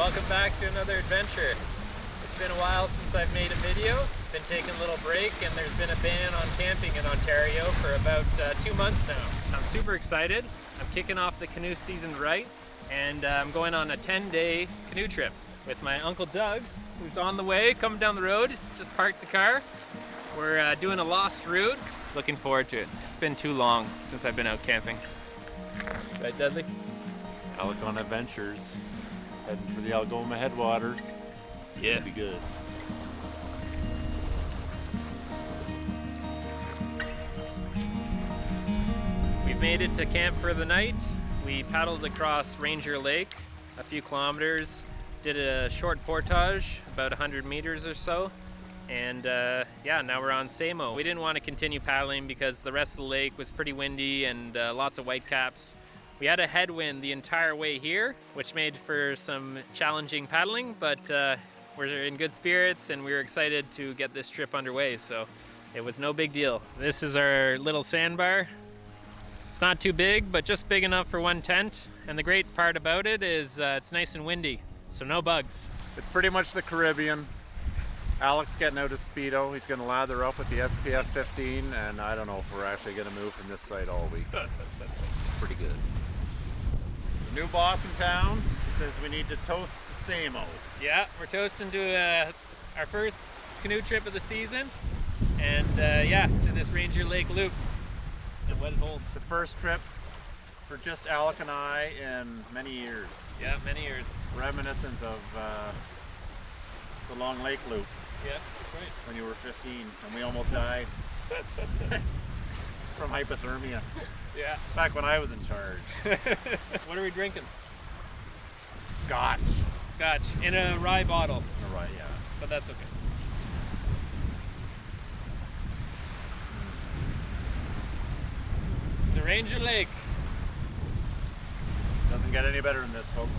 Welcome back to another adventure. It's been a while since I've made a video. Been taking a little break, and there's been a ban on camping in Ontario for about 2 months now. I'm super excited. I'm kicking off the canoe season right, and I'm going on a 10-day canoe trip with my Uncle Doug, who's on the way, coming down the road. Just parked the car. We're doing a lost route. Looking forward to it. It's been too long since I've been out camping. Right, Dudley? Algoma Adventures, heading for the Algoma Headwaters. It's gonna be good. We've made it to camp for the night. We paddled across Ranger Lake a few kilometers, did a short portage, about 100 meters or so, and yeah, now we're on Samo. We didn't want to continue paddling because the rest of the lake was pretty windy and lots of whitecaps. We had a headwind the entire way here, which made for some challenging paddling, but we're in good spirits and we were excited to get this trip underway, so it was no big deal. This is our little sandbar. It's not too big, but just big enough for one tent. And the great part about it is it's nice and windy, so no bugs. It's pretty much the Caribbean. Alex getting out his Speedo. He's gonna lather up with the SPF 15, and I don't know if we're actually gonna move from this site all week. It's pretty good. The new boss in town says we need to toast Samo. Yeah, we're toasting to our first canoe trip of the season, and yeah, to this Ranger Lake loop and what it holds. The first trip for just Alec and I in many years. Yeah, many years. Reminiscent of the Long Lake loop. Yeah, that's right. When you were 15 and we almost died from hypothermia. Yeah. Back when I was in charge. What are we drinking? Scotch. Scotch in a rye bottle. In a rye, yeah. But that's okay. To Ranger Lake. Doesn't get any better than this, folks.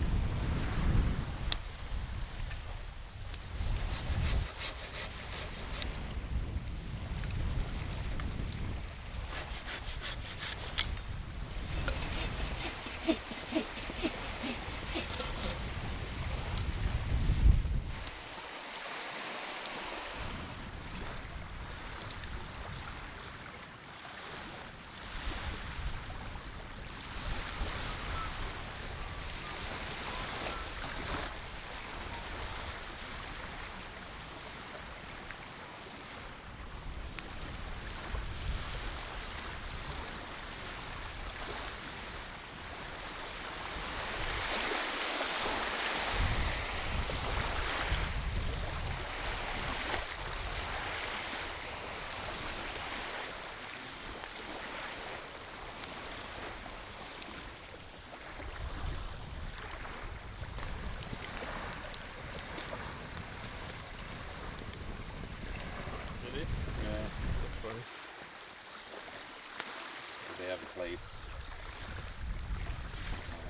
They have a place.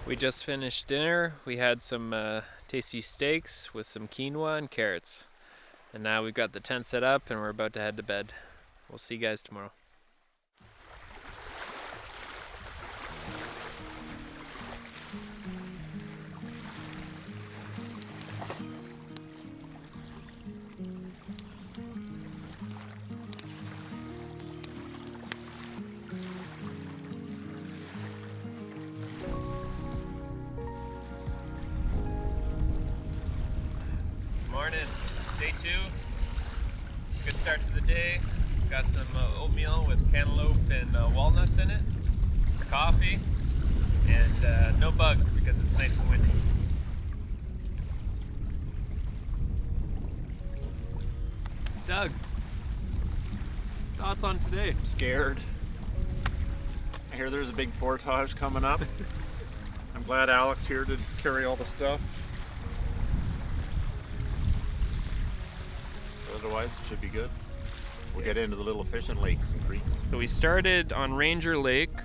We just finished dinner. We had some tasty steaks with some quinoa and carrots. And now we've got the tent set up and we're about to head to bed. We'll see you guys tomorrow. Morning, day 2. Good start to the day. Got some oatmeal with cantaloupe and walnuts in it, coffee, and no bugs because it's nice and windy. Doug, thoughts on today? I'm scared. I hear there's a big portage coming up. I'm glad Alex here to carry all the stuff. Otherwise, it should be good. We'll get into the little fishing lakes and creeks. So we started on Ranger Lake,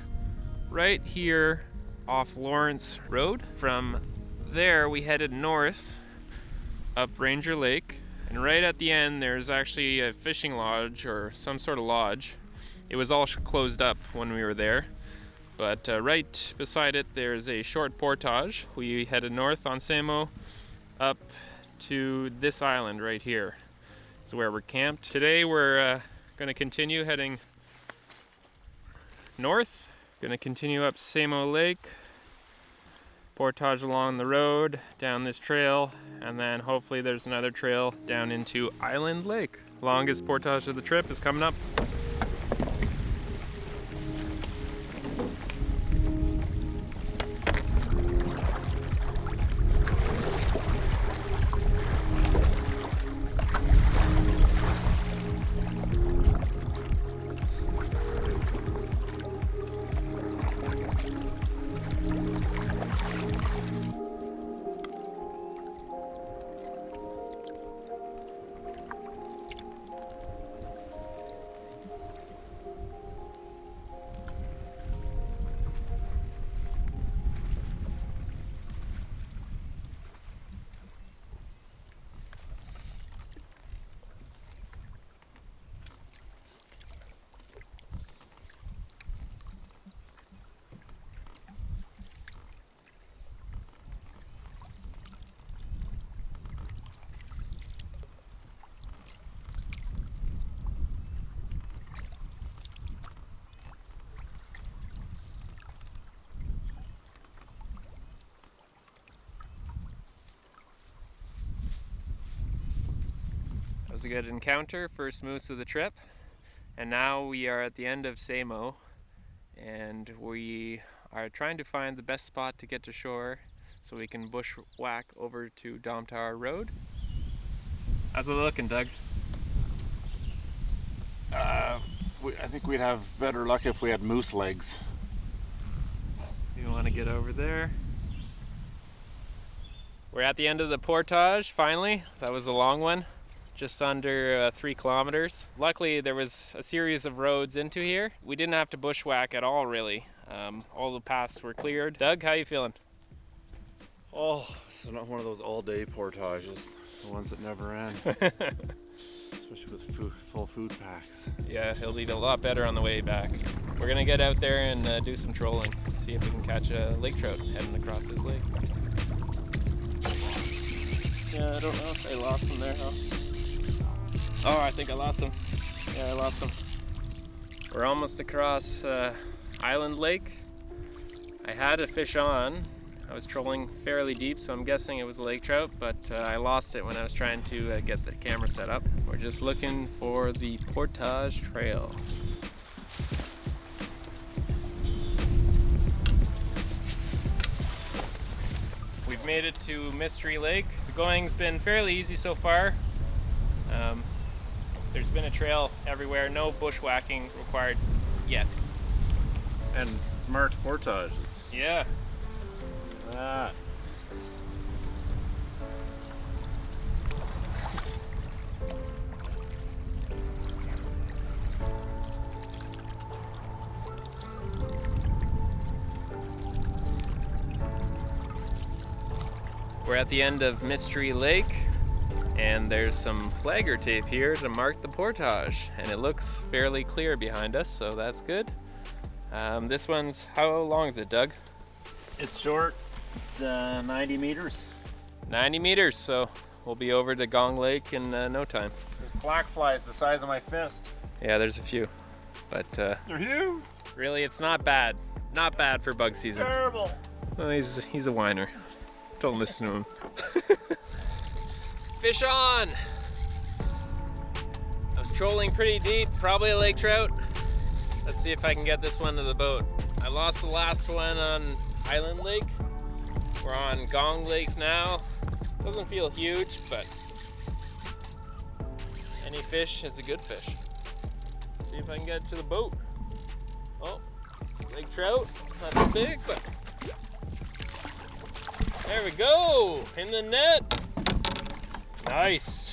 right here off Lawrence Road. From there, we headed north up Ranger Lake, and right at the end, there's actually a fishing lodge or some sort of lodge. It was all closed up when we were there, but right beside it, there's a short portage. We headed north on Samo up to this island right here. It's where we're camped. Today we're gonna continue heading north. Gonna continue up Samo Lake, portage along the road, down this trail, and then hopefully there's another trail down into Island Lake. Longest portage of the trip is coming up. That was a good encounter, first moose of the trip. And now we are at the end of Samo, and we are trying to find the best spot to get to shore so we can bushwhack over to Dom Tower Road. How's it looking, Doug? I think we'd have better luck if we had moose legs. You want to get over there? We're at the end of the portage, finally. That was a long one. Just under 3 kilometers. Luckily, there was a series of roads into here. We didn't have to bushwhack at all, really. All the paths were cleared. Doug, how you feeling? Oh, so not one of those all-day portages, the ones that never end. Especially with full food packs. Yeah, it'll be a lot better on the way back. We're gonna get out there and do some trolling. See if we can catch a lake trout heading across this lake. Yeah, I don't know if I lost him there, huh? Oh, I think I lost him. Yeah, I lost him. We're almost across Island Lake. I had a fish on. I was trolling fairly deep, so I'm guessing it was a lake trout, but I lost it when I was trying to get the camera set up. We're just looking for the portage trail. We've made it to Mystery Lake. The going's been fairly easy so far. There's been a trail everywhere, no bushwhacking required yet. And marked portages. Yeah. Ah. We're at the end of Mystery Lake, and there's some flagger tape here to mark the portage, and it looks fairly clear behind us, so that's good. This one's, how long is it, Doug? It's short. It's 90 meters. 90 meters, so we'll be over to Gong Lake in no time. There's black flies the size of my fist. Yeah, there's a few, but They're huge. really it's not bad. Not bad for bug season. Terrible. Well, he's a whiner. Don't listen to him. Fish on! I was trolling pretty deep, probably a lake trout. Let's see if I can get this one to the boat. I lost the last one on Island Lake. We're on Gong Lake now. Doesn't feel huge, but any fish is a good fish. Let's see if I can get it to the boat. Oh, lake trout. It's not too big, but there we go, in the net. Nice.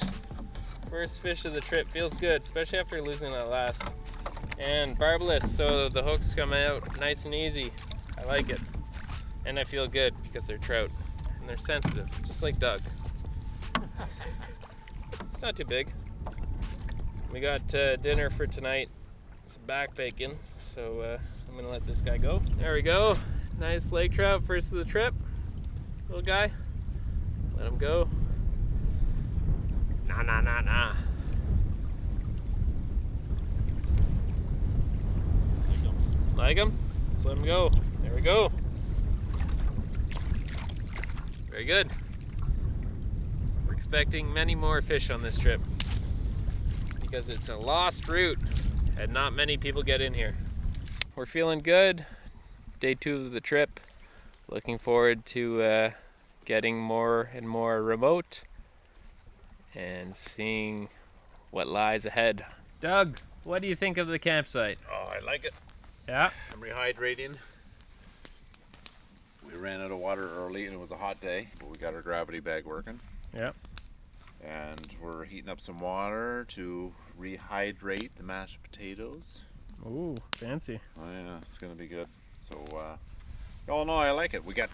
First fish of the trip, feels good, especially after losing that last. And barbless, so the hooks come out nice and easy. I like it. And I feel good because they're trout and they're sensitive, just like Doug. It's not too big. We got dinner for tonight, some back bacon, so I'm gonna let this guy go. There we go, nice lake trout, first of the trip. Little guy. Let him go. Nah, nah, nah, nah. Like him? Let's let him go. There we go. Very good. We're expecting many more fish on this trip because it's a lost route and not many people get in here. We're feeling good. Day 2 of the trip. Looking forward to getting more and more remote and seeing what lies ahead. Doug, what do you think of the campsite? Oh, I like it. Yeah. I'm rehydrating. We ran out of water early and it was a hot day, but we got our gravity bag working. Yeah. And we're heating up some water to rehydrate the mashed potatoes. Ooh, fancy. Oh yeah, it's gonna be good. So, all in all, I like it. We got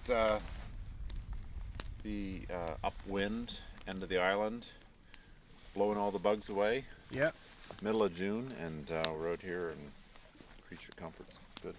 the upwind end of the island blowing all the bugs away. Yep. Middle of June, and we're out here in creature comforts. It's good.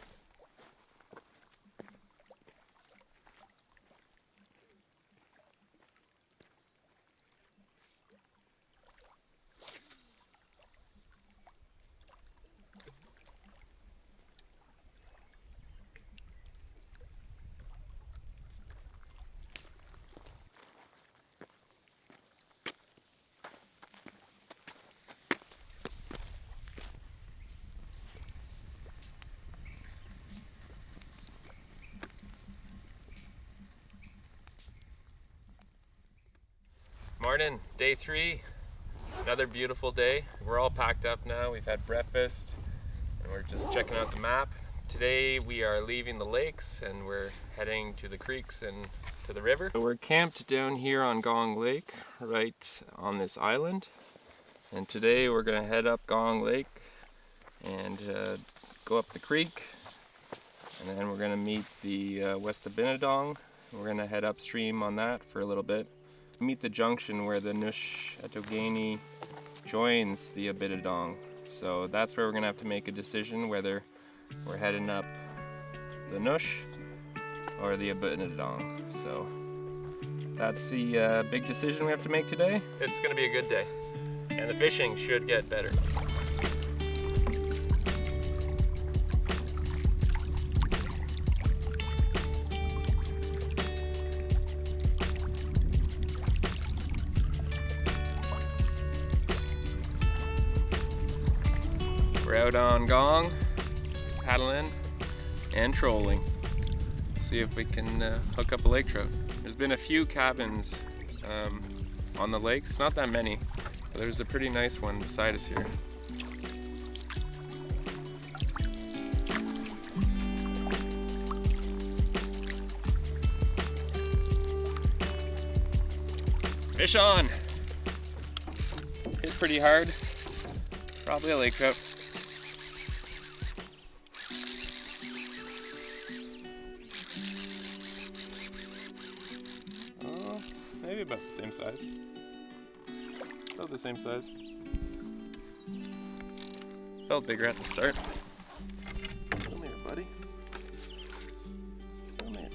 Morning, day 3. Another beautiful day. We're all packed up now. We've had breakfast and we're just checking out the map. Today we are leaving the lakes and we're heading to the creeks and to the river. So we're camped down here on Gong Lake, right on this island. And today we're gonna head up Gong Lake and go up the creek. And then we're gonna meet the West Aubinadong. We're gonna head upstream on that for a little bit. Meet the junction where the Nushatogaini joins the Aubinadong. So that's where we're gonna have to make a decision whether we're heading up the Nush or the Aubinadong. So that's the big decision we have to make today. It's gonna be a good day, and the fishing should get better. We're out on Gong, paddling and trolling. See if we can hook up a lake trout. There's been a few cabins on the lakes, not that many, but there's a pretty nice one beside us here. Fish on! Hit pretty hard. Probably a lake trout. Maybe about the same size. About the same size. Felt bigger at the start. Come here, buddy. Come here.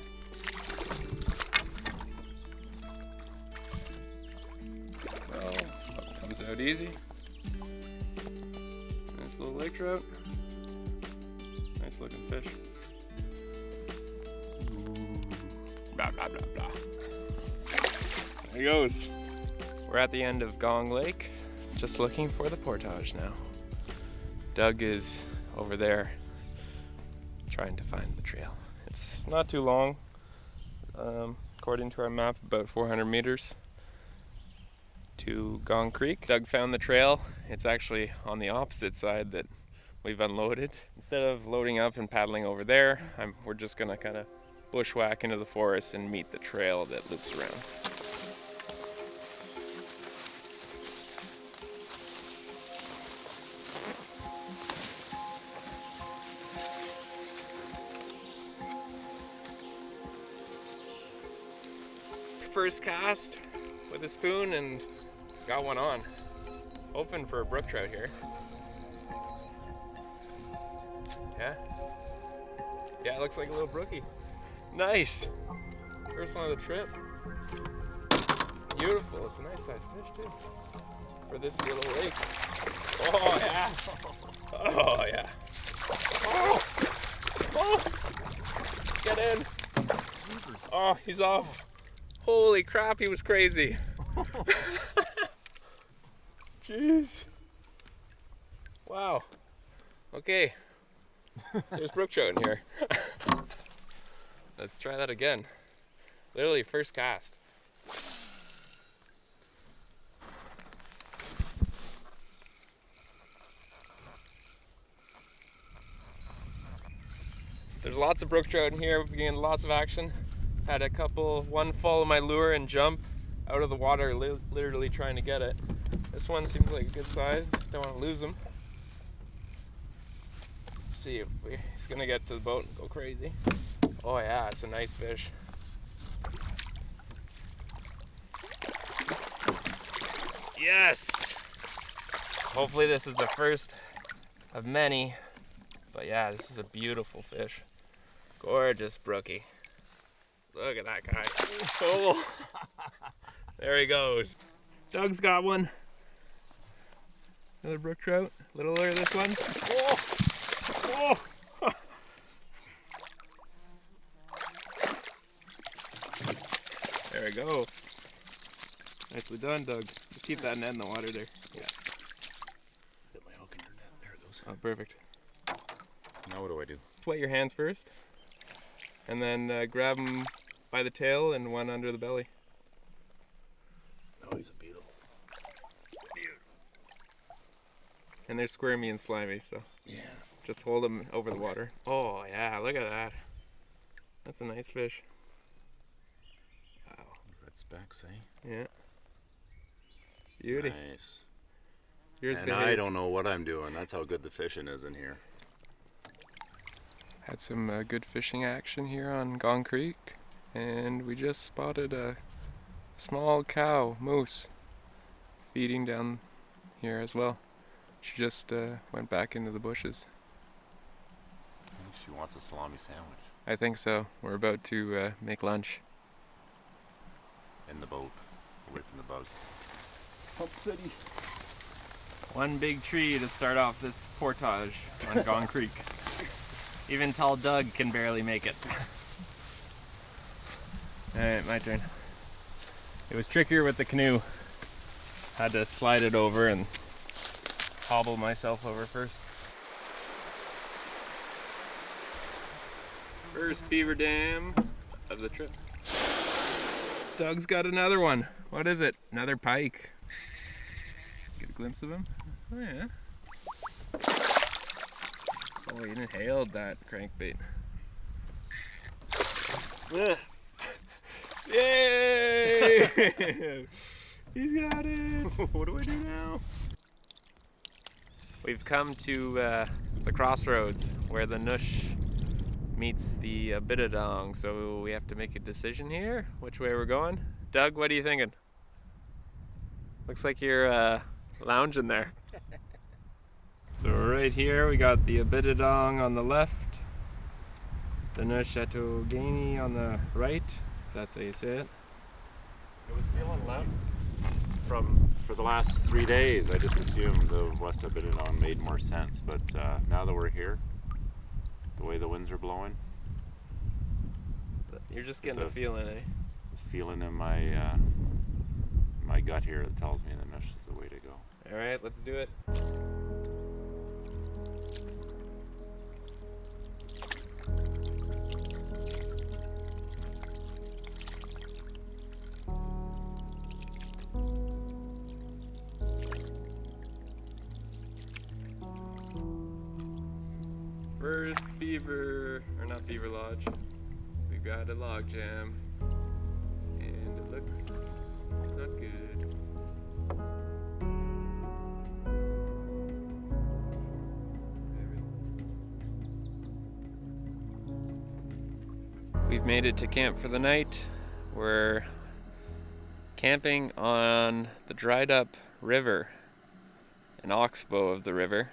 Oh, comes out easy. Nice little lake trout. Nice looking fish. Ooh. Blah, blah, blah, blah. There he goes. We're at the end of Gong Lake, just looking for the portage now. Doug is over there trying to find the trail. It's not too long. According to our map, about 400 meters to Gong Creek. Doug found the trail. It's actually on the opposite side that we've unloaded. Instead of loading up and paddling over there, we're just gonna kind of bushwhack into the forest and meet the trail that loops around. First cast with a spoon and got one on. Hoping for a brook trout here. Yeah, it looks like a little brookie. Nice. First one of the trip. beautiful. It's a nice sized fish too for this little lake. Oh yeah. Oh yeah. Oh. Oh. Get in. Oh, he's off. Holy crap, he was crazy. Jeez. Wow. Okay. There's brook trout in here. Let's try that again. Literally first cast. There's lots of brook trout in here. We're getting lots of action. Had a couple, one follow my lure and jump out of the water, literally trying to get it. This one seems like a good size. Don't want to lose him. Let's see if he's gonna get to the boat and go crazy. Oh yeah, it's a nice fish. Yes! Hopefully this is the first of many. But yeah, this is a beautiful fish. Gorgeous brookie. Look at that guy. Oh, there he goes. Doug's got one. Another brook trout. Littler this one. Oh, oh. There we go. Nicely done, Doug. Just keep that net in the water there. Yeah. Get my hook in your net. There it goes. Oh, perfect. Now what do I do? Wet your hands first, and then grab them by the tail and one under the belly. Oh, he's a beetle. And they're squirmy and slimy, so Yeah. just hold them over the water. Oh yeah, look at that. That's a nice fish. Wow. Red specks, eh? Yeah. Beauty. Nice. Yours And I don't know what I'm doing. That's how good the fishing is in here. Had some good fishing action here on Gong Creek, and we just spotted a small cow, moose, feeding down here as well. She just went back into the bushes. I think she wants a salami sandwich. I think so. We're about to make lunch. In the boat, away from the bugs. Pump City. One big tree to start off this portage on Gong Creek. Even tall Doug can barely make it. Alright, my turn. It was trickier with the canoe. Had to slide it over and hobble myself over first. First beaver dam of the trip. Doug's got another one. What is it? Another pike. Get a glimpse of him. Oh yeah. Oh, he inhaled that crankbait. Yay! He's got it! What do I do now? We've come to the crossroads where the Nush meets the Aubinadong, so we have to make a decision here which way we're going. Doug, what are you thinking? Looks like you're lounging there. So right here we got the Aubinadong on the left, the Nushatogaini on the right, if that's how you say it. I was feeling loud for the last 3 days. I just assumed the West Aubinadong made more sense, but now that we're here, the way the winds are blowing, You're just getting a feeling, eh? the feeling in my gut here that tells me the Nush is the way to go. Alright, let's do it. First beaver, or not beaver lodge. We've got a log jam, and it looks not good. We've made it to camp for the night. We're camping on the dried up river, an oxbow of the river.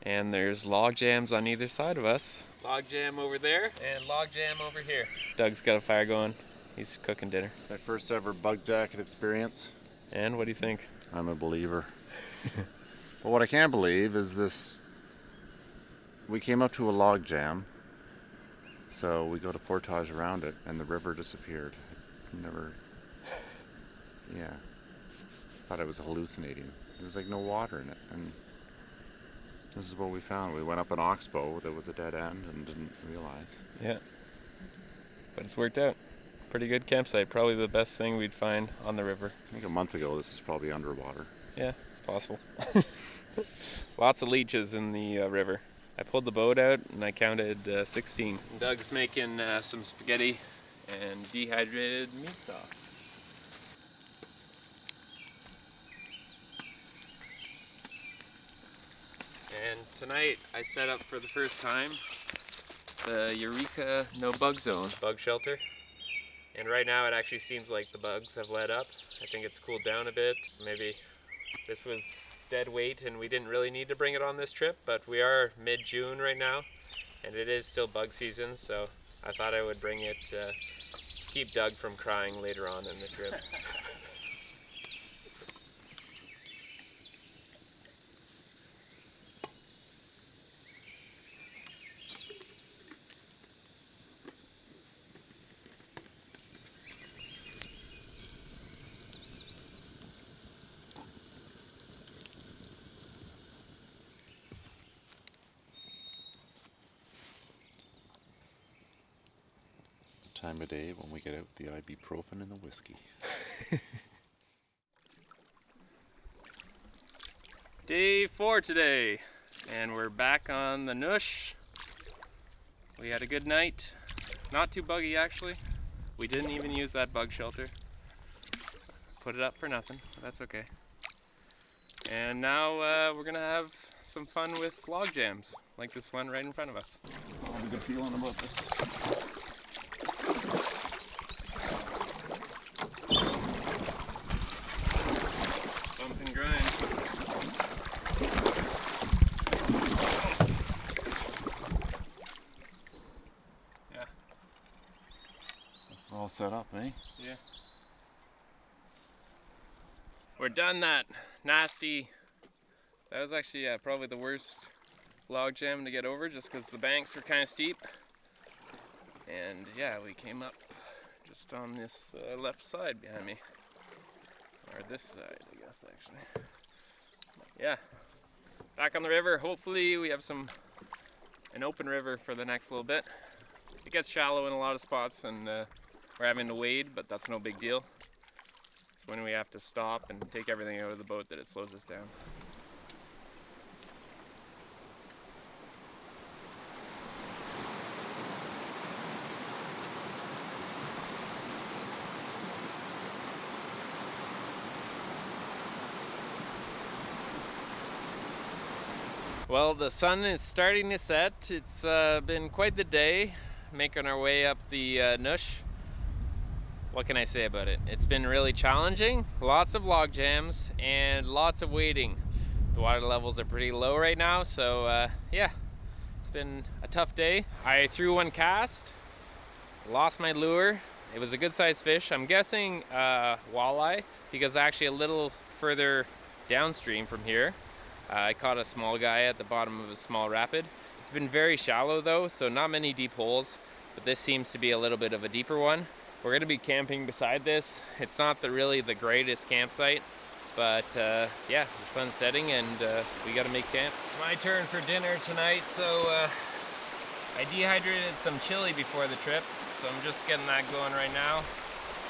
And there's log jams on either side of us. Log jam over there and log jam over here. Doug's got a fire going. He's cooking dinner. My first ever bug jacket experience. And what do you think? I'm a believer. But what I can't believe is this. We came up to a log jam, so we go to portage around it, and the river disappeared. Never. Yeah. Thought I was hallucinating. There was like no water in it, and this is what we found. We went up an oxbow that was a dead end and didn't realize. Yeah. But it's worked out. Pretty good campsite. Probably the best thing we'd find on the river. I think a month ago this is probably underwater. Yeah, it's possible. Lots of leeches in the river. I pulled the boat out and I counted 16. Doug's making some spaghetti and dehydrated meat sauce. And tonight I set up for the first time the Eureka No Bug Zone bug shelter. And right now it actually seems like the bugs have let up. I think it's cooled down a bit. So maybe this was dead weight and we didn't really need to bring it on this trip, but we are mid-June right now and it is still bug season, so I thought I would bring it to keep Doug from crying later on in the trip. Time of day when we get out the ibuprofen and the whiskey. Day 4 today, and we're back on the Nush. We had a good night. Not too buggy actually. We didn't even use that bug shelter. Put it up for nothing, but that's okay. And now we're gonna have some fun with log jams, like this one right in front of us. I have a good feeling about this. Bump and grind. Yeah. We're all set up, eh? Yeah. We're done that nasty. That was actually probably the worst log jam to get over just because the banks were kind of steep. And yeah, we came up just on this left side behind me. Or this side, I guess, actually. Yeah. Back on the river. Hopefully we have an open river for the next little bit. It gets shallow in a lot of spots and we're having to wade, but that's no big deal. It's when we have to stop and take everything out of the boat that it slows us down. Well, the sun is starting to set. It's been quite the day making our way up the Nush. What can I say about it? It's been really challenging. Lots of log jams and lots of wading. The water levels are pretty low right now, so yeah, it's been a tough day. I threw one cast, lost my lure. It was a good sized fish. I'm guessing walleye, because actually a little further downstream from here, I caught a small guy at the bottom of a small rapid. It's been very shallow though, so not many deep holes, but this seems to be a little bit of a deeper one. We're gonna be camping beside this. It's not really the greatest campsite, but yeah, the sun's setting and we gotta make camp. It's my turn for dinner tonight, so I dehydrated some chili before the trip, so I'm just getting that going right now.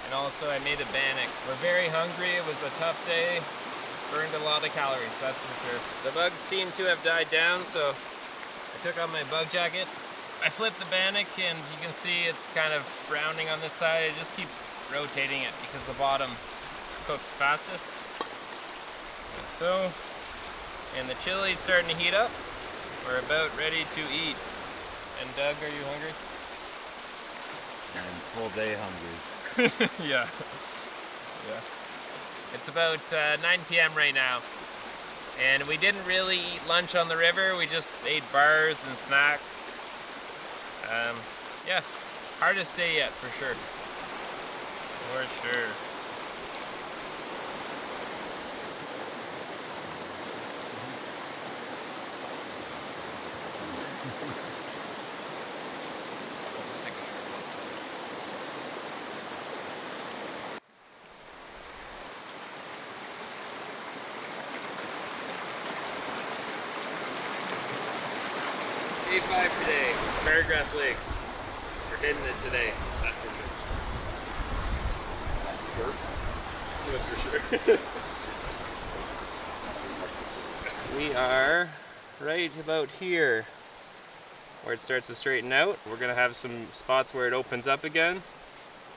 And also I made a bannock. We're very hungry, it was a tough day. Burned a lot of calories, that's for sure. The bugs seem to have died down, so I took off my bug jacket. I flipped the bannock and you can see it's kind of browning on this side. I just keep rotating it because the bottom cooks fastest. Like so. And the chili's starting to heat up. We're about ready to eat. And Doug, are you hungry? I'm full day hungry. Yeah. Yeah. It's about 9 p.m. right now. And we didn't really eat lunch on the river. We just ate bars and snacks. Yeah, hardest day yet for sure. For sure. Day 5 today, Paragrass Lake. We're hitting it today, that's for sure. That's for sure. We are right about here where it starts to straighten out. We're gonna have some spots where it opens up again.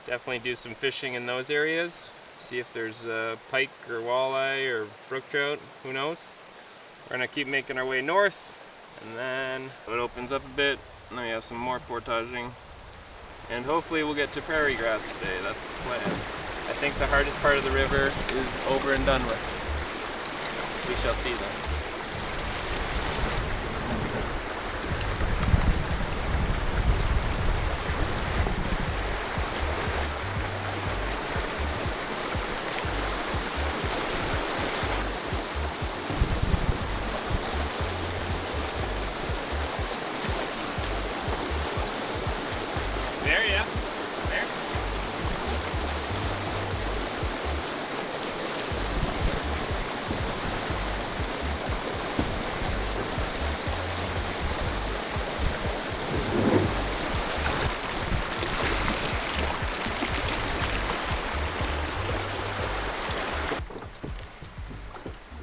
Definitely do some fishing in those areas. See if there's pike or walleye or brook trout, who knows. We're gonna keep making our way north, and then it opens up a bit, and then we have some more portaging. And hopefully we'll get to prairie grass today, that's the plan. I think the hardest part of the river is over and done with. We shall see then. There, yeah. There.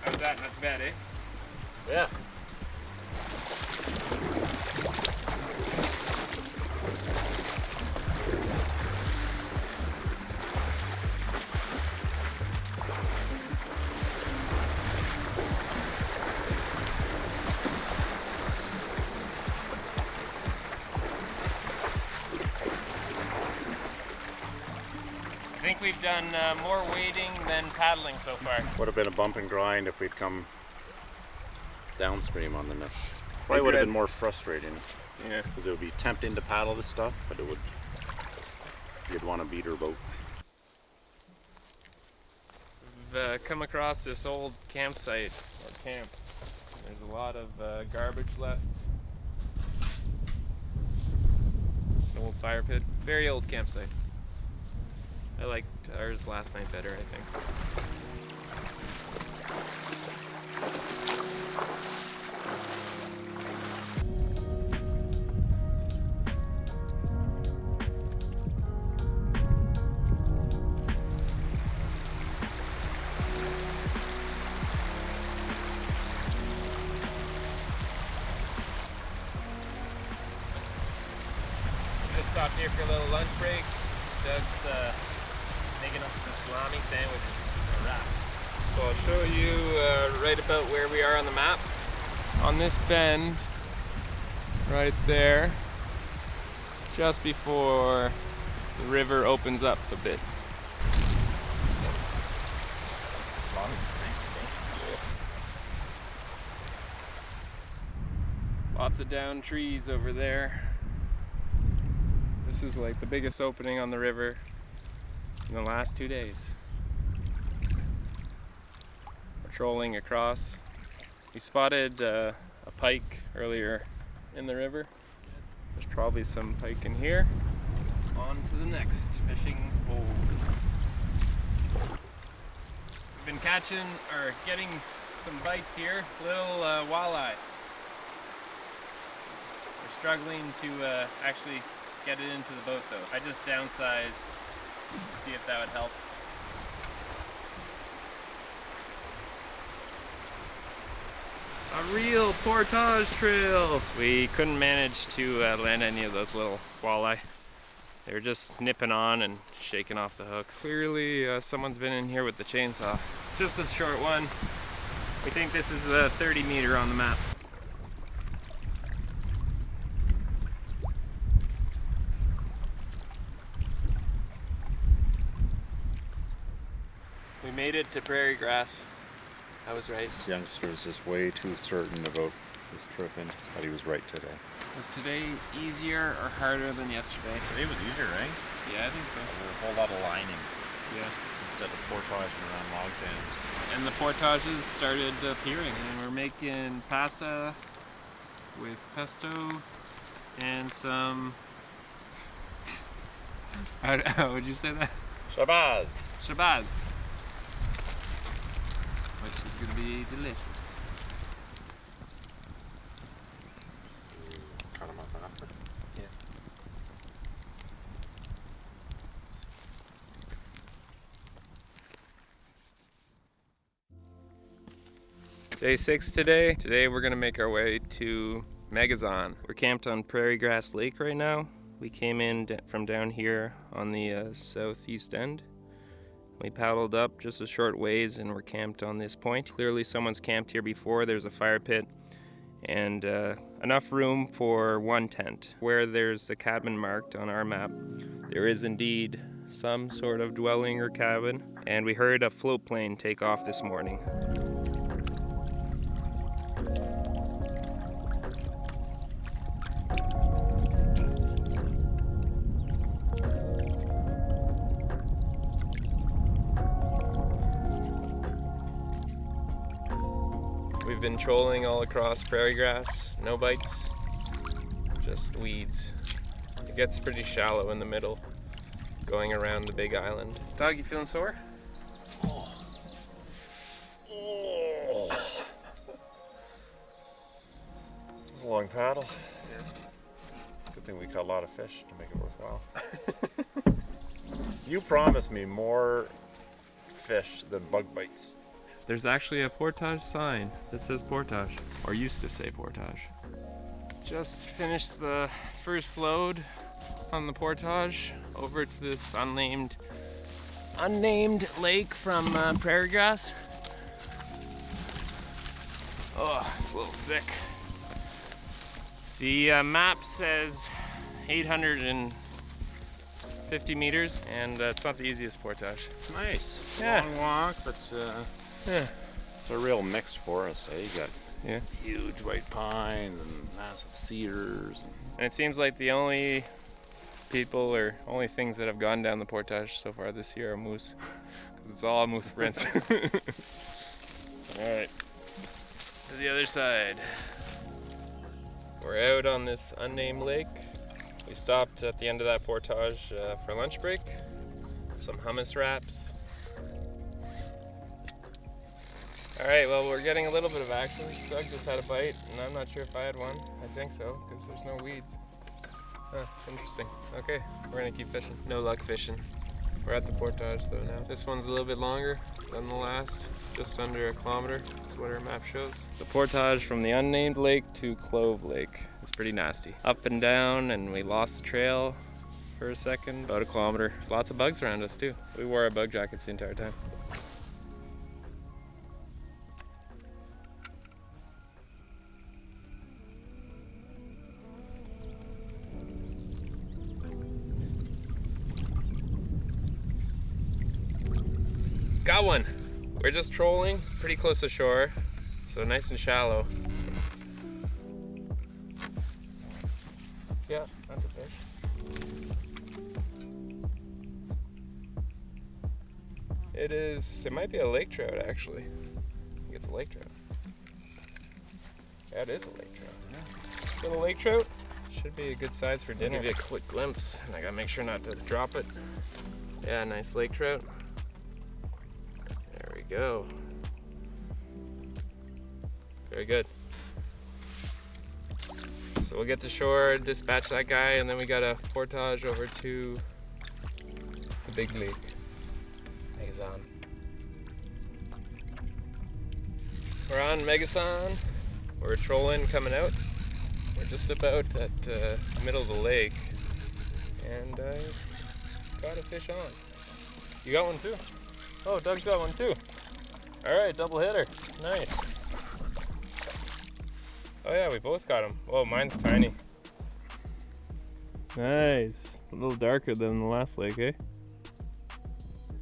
How's that? Not too bad, eh? Yeah. I think we've done more wading than paddling so far. Would have been a bump and grind if we'd come downstream on the Nush. Hey, Probably would have Brett. been more frustrating Yeah. because it would be tempting to paddle this stuff, but it would. You'd want to beat her boat. We've come across this old campsite or camp. There's a lot of garbage left. An old fire pit. Very old campsite. I liked ours last night better, I think. Just stopped here for a little lunch break. Doug's making up some salami sandwiches. A wrap. So I'll show you right about where we are on the map. On this bend, right there, just before the river opens up a bit. Lots of down trees over there. This is like the biggest opening on the river in the last 2 days. Patrolling across. We spotted a pike earlier in the river. There's probably some pike in here. On to the next fishing hole. We've been catching or getting some bites here. Little walleye. We're struggling to actually get it into the boat though. I just downsized to see if that would help. A real portage trail! We couldn't manage to land any of those little walleye. They were just nipping on and shaking off the hooks. Clearly someone's been in here with the chainsaw. Just a short one. We think this is a 30 meter on the map. We made it to prairie grass. I was right. This youngster is just way too certain about his tripping, but he was right today. Was today easier or harder than yesterday? Today was easier, right? Yeah, I think so. There was a whole lot of lining. Yeah. instead of portaging around log jams. And the portages started appearing, and we're making pasta with pesto and some. How would you say that? Shabazz! Shabazz. Which is going to be delicious. Cut them up after. Yeah. Day 6 today. Today we're gonna make our way to Megisan. We're camped on Prairie Grass Lake right now. We came in from down here on the southeast end. We paddled up just a short ways and we're camped on this point. Clearly someone's camped here before. There's a fire pit and enough room for one tent. Where there's a cabin marked on our map, there is indeed some sort of dwelling or cabin, and we heard a float plane take off this morning. We've been trolling all across prairie grass, no bites, just weeds. It gets pretty shallow in the middle, going around the big island. Dog, you feeling sore? Oh. It was a long paddle. Yeah. Good thing we caught a lot of fish to make it worthwhile. You promised me more fish than bug bites. There's actually a portage sign that says portage, or used to say portage. Just finished the first load on the portage over to this unnamed lake from Prairie Grass. Oh, it's a little thick. The map says 850 meters, and it's not the easiest portage. It's nice. Yeah. Long walk, but Yeah. it's a real mixed forest. Eh? You got Yeah. huge white pines and massive cedars. And it seems like the only people or only things that have gone down the portage so far this year are moose. Because it's all moose prints. Alright. To the other side. We're out on this unnamed lake. We stopped at the end of that portage for lunch break. Some hummus wraps. Alright, well, we're getting a little bit of action. Doug just had a bite, and I'm not sure if I had one. I think so, because there's no weeds. Huh, interesting. Okay, we're gonna keep fishing. No luck fishing. We're at the portage though now. This one's a little bit longer than the last, just under a kilometer. That's what our map shows. The portage from the unnamed lake to Clove Lake is pretty nasty. Up and down, and we lost the trail for a second, about a kilometer. There's lots of bugs around us too. We wore our bug jackets the entire time. Got one. We're just trolling pretty close to shore, so nice and shallow. Yeah, that's a fish. It might be a lake trout actually. I think it's a lake trout. Yeah, it is a lake trout. Yeah. Little lake trout. Should be a good size for dinner. I'll give you a quick glimpse, and I gotta make sure not to drop it. Yeah, nice lake trout. There we go. Very good. So we'll get to shore, dispatch that guy, and then we got a portage over to the big lake. Megisan. We're on Megisan. We're trolling coming out. We're just about at the middle of the lake, and I got a fish on. You got one too? Oh, Doug's got one too. All right, double hitter. Nice. Oh yeah, we both got him. Oh, mine's tiny. Nice. A little darker than the last lake, eh?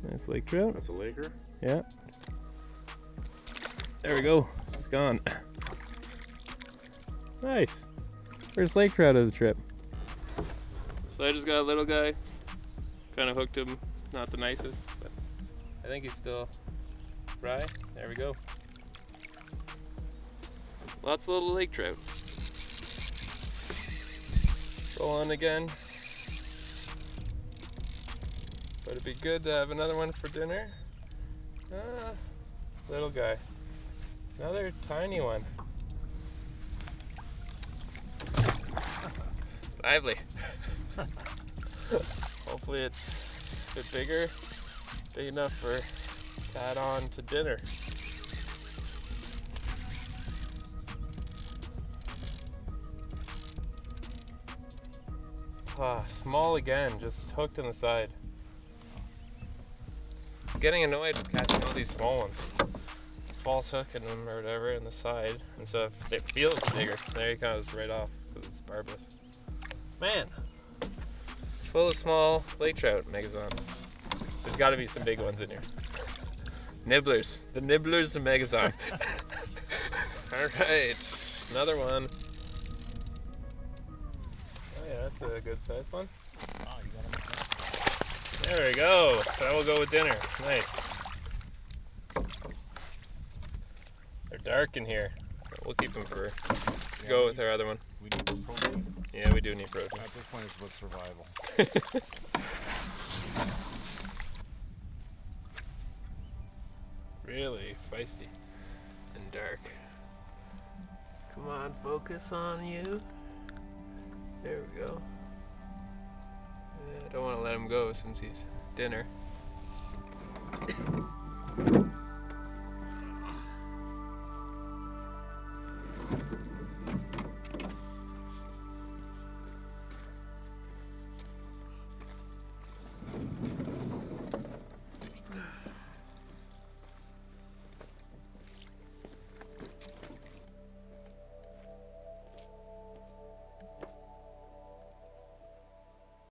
Nice lake trout. That's a laker. Yeah. There we go. It's gone. Nice. First lake trout of the trip. So I just got a little guy. Kind of hooked him. Not the nicest, but think he's still dry. There we go. Lots of little lake trout. Roll on again. But it'd be good to have another one for dinner. Ah, little guy. Another tiny one. Lively. Hopefully it's a bit bigger, big enough for to add on to dinner. Ah, small again, just hooked in the side. I'm getting annoyed with catching all these small ones. False hook in them or whatever in the side, and so if it feels bigger, there he goes right off because it's barbless. Man, it's full of small lake trout, Megisan. There's got to be some big ones in here. Nibblers, the nibblers of Megisan. All right, another one. Oh yeah, that's a good sized one. Oh, you got him. There we go. That will go with dinner. Nice. They're dark in here. We'll keep them for go with our other one. We need protein. Yeah, we do need protein. At this point, it's about survival. Really feisty and dark. Come on, focus on you. There we go. Yeah, I don't want to let him go since he's dinner.